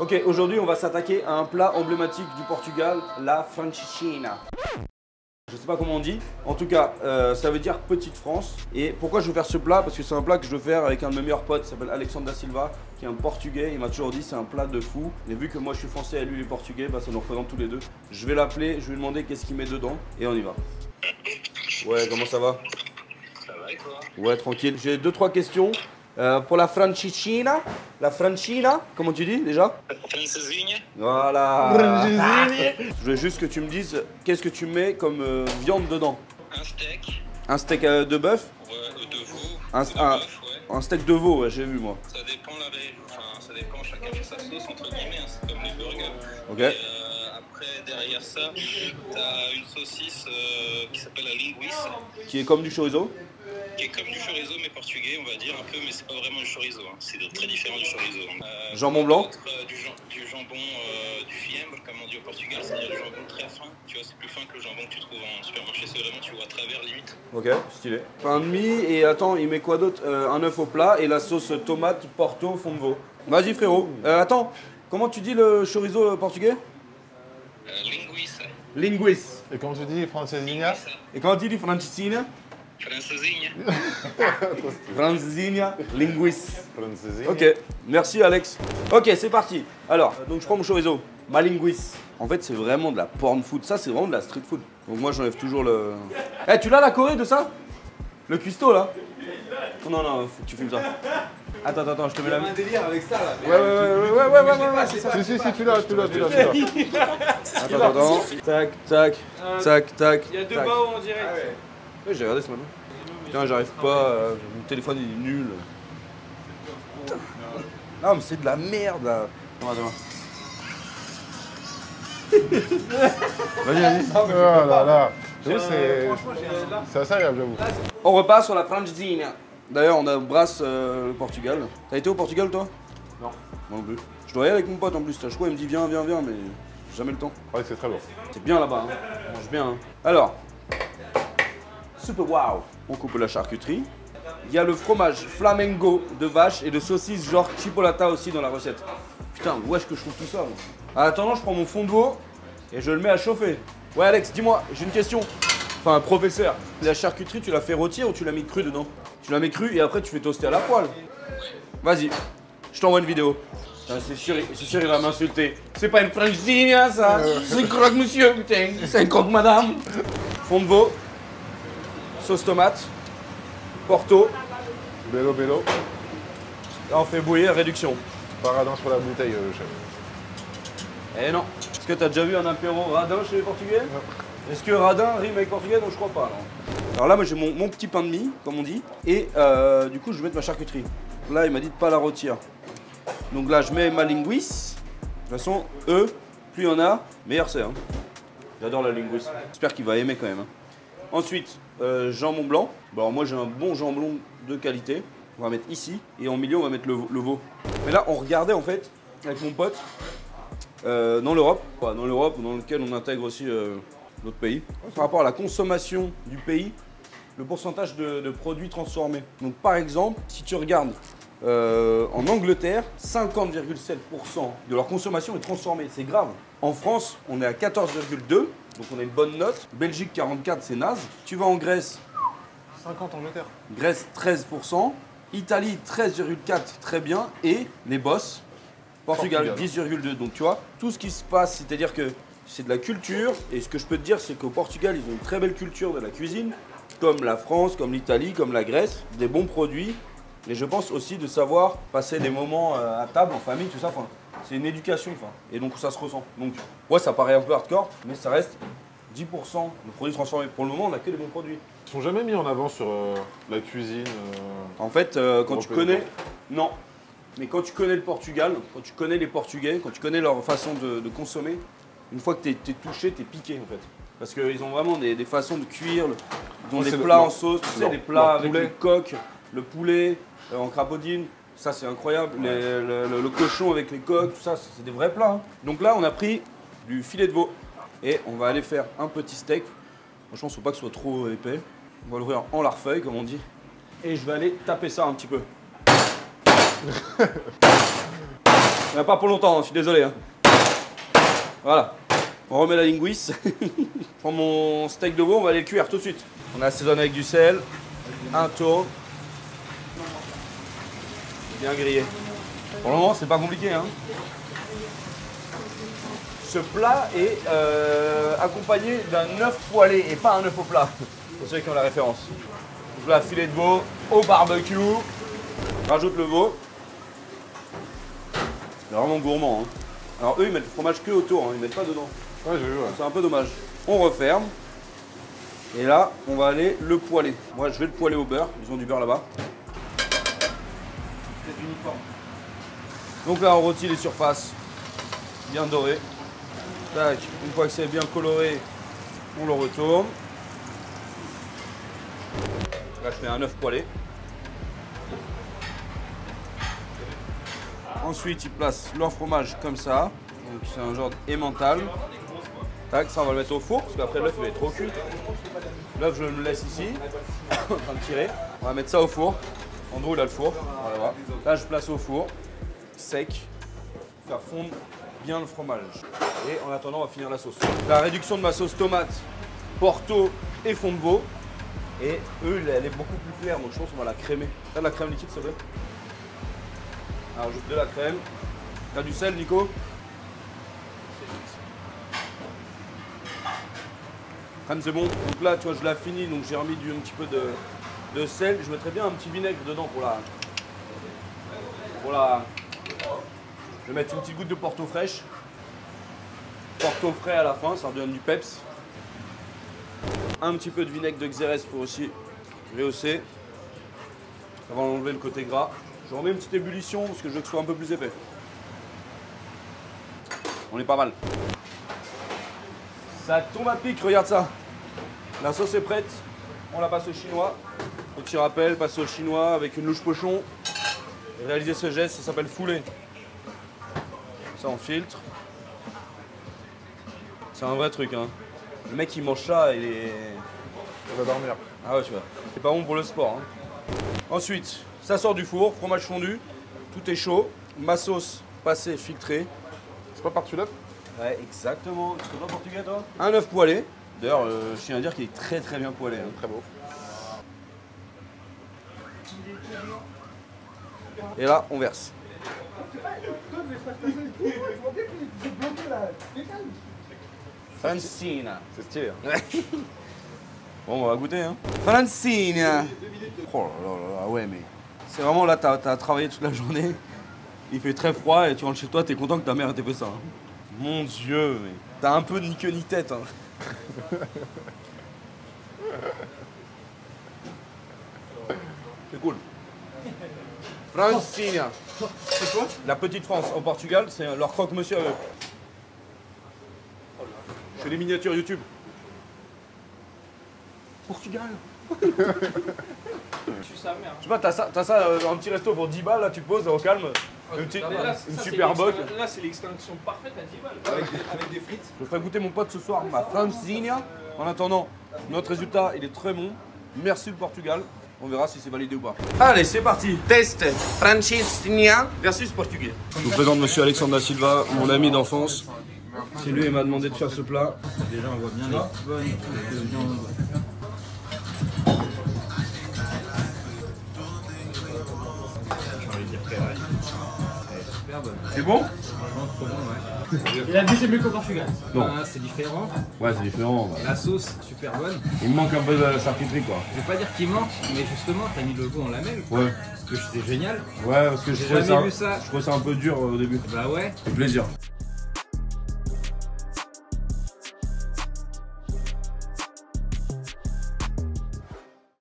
Ok, aujourd'hui on va s'attaquer à un plat emblématique du Portugal, la francesinha. Je sais pas comment on dit, en tout cas ça veut dire petite France. Et pourquoi je veux faire ce plat? Parce que c'est un plat que je veux faire avec un de mes meilleurs potes, qui s'appelle Alexandre da Silva, qui est un portugais. Il m'a toujours dit c'est un plat de fou. Et vu que moi je suis français et lui il est portugais, bah, ça nous représente tous les deux. Je vais l'appeler, je vais lui demander qu'est-ce qu'il met dedans et on y va. Ouais, comment ça va? Ça va et toi? Ouais, tranquille. J'ai 2-3 questions. Pour la francesinha, comment tu dis déjà? Francesinha. Voilà. Je veux juste que tu me dises qu'est-ce que tu mets comme viande dedans. Un steak. Un steak de bœuf? Ouais, de veau. Un, De un- bœuf, ouais. un steak de veau, ouais, j'ai vu moi. Ça dépend ça dépend, chacun fait sa sauce entre guillemets, hein, c'est comme les burgers. Ok. Et, après, derrière ça, t'as une saucisse qui s'appelle la linguiça, Qui est comme du chorizo. qui est comme du chorizo mais portugais, on va dire un peu, mais c'est pas vraiment du chorizo, hein. C'est très différent du chorizo. Jambon blanc. Du jambon du fiambre, comme on dit au Portugal, c'est-à-dire du jambon très fin. Tu vois, c'est plus fin que le jambon que tu trouves en supermarché, c'est vraiment, tu vois à travers limite. Ok, stylé. Pain de mie et attends, il met quoi d'autre? Un œuf au plat et la sauce tomate, porto, fond de veau. Vas-y frérot. Attends, comment tu dis le chorizo portugais? Linguiça. Linguis. Et quand tu dis francesinha, Et quand tu dis francesinha? Francesinha. Francesinha, linguis. francesinha. Ok, merci Alex. Ok, c'est parti. Alors, donc je prends mon chorizo, ma linguis. En fait, c'est vraiment de la porn food. Ça, c'est vraiment de la street food. Donc moi, j'enlève toujours le... Eh, tu l'as la Corée de ça? Le cuistot, là? Non, non, faut que tu filmes ça. Attends, je te mets la... un délire avec ça là. Ouais, c'est ça. Si, tu l'as. Attends. Tac. Il y a deux bas en direct. Ouais, j'ai regardé ce matin. Putain, j'arrive pas. Mon téléphone il est nul. Putain. Non, mais c'est de la merde là. Attends. Vas-y. Oh là là. J'avoue, Franchement, c'est assez agréable, j'avoue. On repart sur la francesinha. D'ailleurs, on brasse le Portugal. T'as été au Portugal toi? Non. Moi non plus. Je dois y aller avec mon pote en plus. Je crois il me dit viens, mais j'ai jamais le temps. Ouais, c'est très bon. C'est bien là-bas. Hein. On mange bien. Hein. Alors. Super wow. On coupe la charcuterie. Il y a le fromage flamengo de vache et de saucisse genre chipolata aussi dans la recette. Putain, où est-ce que je trouve tout ça moi? En attendant, je prends mon fond de veau et je le mets à chauffer. Ouais Alex, dis-moi, j'ai une question. Enfin, professeur, la charcuterie, tu la fais rôtir ou tu la mets crue dedans? Tu la mets crue et après tu fais toaster à la poêle. Vas-y, je t'envoie une vidéo. C'est sûr, il va m'insulter. C'est pas une francesinha ça. C'est un croque monsieur, putain. C'est un croque madame. Fond de veau. Sauce tomate, porto, Bello. là on fait bouillir, réduction. Paradin sur la bouteille, chef. Eh non. Est-ce que t'as déjà vu un apéro radin chez les Portugais? Non. Est-ce que radin rime avec portugais? Non, je crois pas. Non. Alors là, moi j'ai mon petit pain de mie, comme on dit, et du coup je vais mettre ma charcuterie. Là, il m'a dit de pas la rôtir. Donc là, je mets ma linguis. De toute façon, plus il y en a, meilleur c'est. Hein. J'adore la linguis. J'espère qu'il va aimer quand même. Hein. Ensuite, jambon blanc. Bon, alors moi j'ai un bon jambon de qualité. On va mettre ici et en milieu on va mettre le veau. Mais là on regardait en fait avec mon pote dans l'Europe, dans lequel on intègre aussi d'autres pays. Par rapport à la consommation du pays, le pourcentage de produits transformés. Donc par exemple, si tu regardes en Angleterre, 50,7% de leur consommation est transformée. C'est grave. En France, on est à 14,2%. Donc on a une bonne note. Belgique 44, c'est naze. Tu vas en Grèce, 50 Angleterre. Grèce 13%. Italie 13,4, très bien. Et les boss, Portugal 10,2. Donc tu vois, tout ce qui se passe, c'est-à-dire que c'est de la culture. Et ce que je peux te dire, c'est qu'au Portugal, ils ont une très belle culture de la cuisine. Comme la France, comme l'Italie, comme la Grèce. Des bons produits. Et je pense aussi de savoir passer des moments à table, en famille, tout ça. Enfin, c'est une éducation, enfin. Et donc ça se ressent. Donc, ouais, ça paraît un peu hardcore, mais ça reste 10% de produits transformés. Pour le moment, on n'a que des bons produits. Ils sont jamais mis en avant sur la cuisine. En fait, quand tu connais... Non. Mais quand tu connais le Portugal, quand tu connais les Portugais, quand tu connais leur façon de consommer, une fois que tu es touché, tu es piqué, en fait. Parce qu'ils ont vraiment des façons de cuire, ils ont des plats en sauce, tu sais, des plats avec le coq, le poulet en crapaudine. Ça, c'est incroyable. Le cochon avec les coques, tout ça, c'est des vrais plats. Hein. Donc là, on a pris du filet de veau et on va aller faire un petit steak. Franchement, il ne faut pas que ce soit trop épais. On va l'ouvrir en larfeuille, comme on dit. Et je vais aller taper ça un petit peu. Il n'y a pas pour longtemps, je suis désolé. Hein. Voilà. On remet la linguice. Je prends mon steak de veau, on va aller le cuire tout de suite. On assaisonne avec du sel, un tour. Bien grillé. Pour le moment, c'est pas compliqué. Hein. Ce plat est accompagné d'un œuf poêlé et pas un œuf au plat. Pour ceux qui ont la référence. Donc là, filet de veau au barbecue. Rajoute le veau. C'est vraiment gourmand. Hein. Alors eux, ils mettent le fromage que autour, hein. Ils mettent pas dedans. Ouais, j'ai vu, ouais. C'est un peu dommage. On referme. Et là, on va aller le poêler. Moi, je vais le poêler au beurre. Ils ont du beurre là-bas. C'est uniforme. Donc là, on rôtit les surfaces. Bien doré. Tac. Une fois que c'est bien coloré, on le retourne. Là, je mets un œuf poêlé. Ensuite, il place leur fromage comme ça. Donc, c'est un genre d'emmental. Tac, ça, on va le mettre au four parce qu'après, l'œuf, il va être trop cuit. L'œuf, je le laisse ici. En train de tirer. On va mettre ça au four. Andrew, il a le four. Voilà. Là, je place au four. Sec. Faire fondre bien le fromage. Et en attendant, on va finir la sauce. La réduction de ma sauce tomate, porto et fond de veau. Et eux, elle est beaucoup plus claire, donc je pense qu'on va la crémer. T'as de la crème liquide, s'il te plaît? Alors, ajoute de la crème. T'as du sel, Nico? Crème, c'est bon. Donc là, tu vois, je l'ai fini, donc j'ai remis un petit peu de sel. Je mettrais bien un petit vinaigre dedans pour la... Je vais mettre une petite goutte de porto fraîche. Porto frais à la fin, ça redonne du peps. Un petit peu de vinaigre de Xérès pour aussi rehausser. Ça va enlever le côté gras. Je remets une petite ébullition parce que je veux que ce soit un peu plus épais. On est pas mal. Ça tombe à pic, regarde ça. La sauce est prête. On la passe au chinois. Petit rappel, passer au chinois avec une louche pochon. Et réaliser ce geste, ça s'appelle fouler. Ça on filtre. C'est un vrai truc, hein. Le mec qui mange ça, il est... On va dormir. Ah ouais, tu vois. C'est pas bon pour le sport. Hein. Ensuite, ça sort du four, fromage fondu. Tout est chaud. Ma sauce passée, filtrée. C'est pas par-dessus l'œuf? Ouais, exactement. Tu connais pas portugais, toi? Un œuf poêlé. D'ailleurs, je tiens à dire qu'il est très très bien poêlé. Hein. Très beau. Et là, on verse. Francina. C'est stylé. Hein. Bon, on va goûter, hein. Francina. Oh là là là, ouais, mais... C'est vraiment là, t'as travaillé toute la journée. Il fait très froid et tu rentres chez toi, t'es content que ta mère t'ait fait ça. Hein. Mon Dieu, mais... T'as un peu ni queue ni tête, hein. C'est cool. Francina. C'est quoi? La petite France. Au Portugal, c'est leur croque-monsieur à eux. Je fais des miniatures YouTube. Portugal. Tu sa mère. Je sais pas, t'as ça un petit resto pour 10 balles, là tu te poses au calme. Une super boc. Là, c'est l'extinction parfaite à 10 balles. Avec des frites. Je ferai goûter mon pote ce soir, ma Francina. En attendant, notre résultat, il est très bon. Merci le Portugal. On verra si c'est validé ou pas. Allez, c'est parti. Test Francina versus portugais. Je vous présente monsieur Alexandre da Silva, mon ami d'enfance. C'est lui qui m'a demandé de faire ce plat. Déjà, on voit bien les bonnes viandes. J'ai envie de dire très vache. Elle est super bonne. C'est bon? Franchement, trop bon, ouais. Il a dit c'est mieux qu'au Portugal. Non. Ah, c'est différent. Ouais, c'est différent. Ouais. La sauce, super bonne. Il me manque un peu de la charcuterie, quoi. Je vais pas dire qu'il manque, mais justement, t'as mis le veau en lamelle. Ouais. Parce que c'était génial. Ouais, parce que J'ai jamais vu ça. Je trouvais ça un peu dur au début. Bah ouais. C'est plaisir.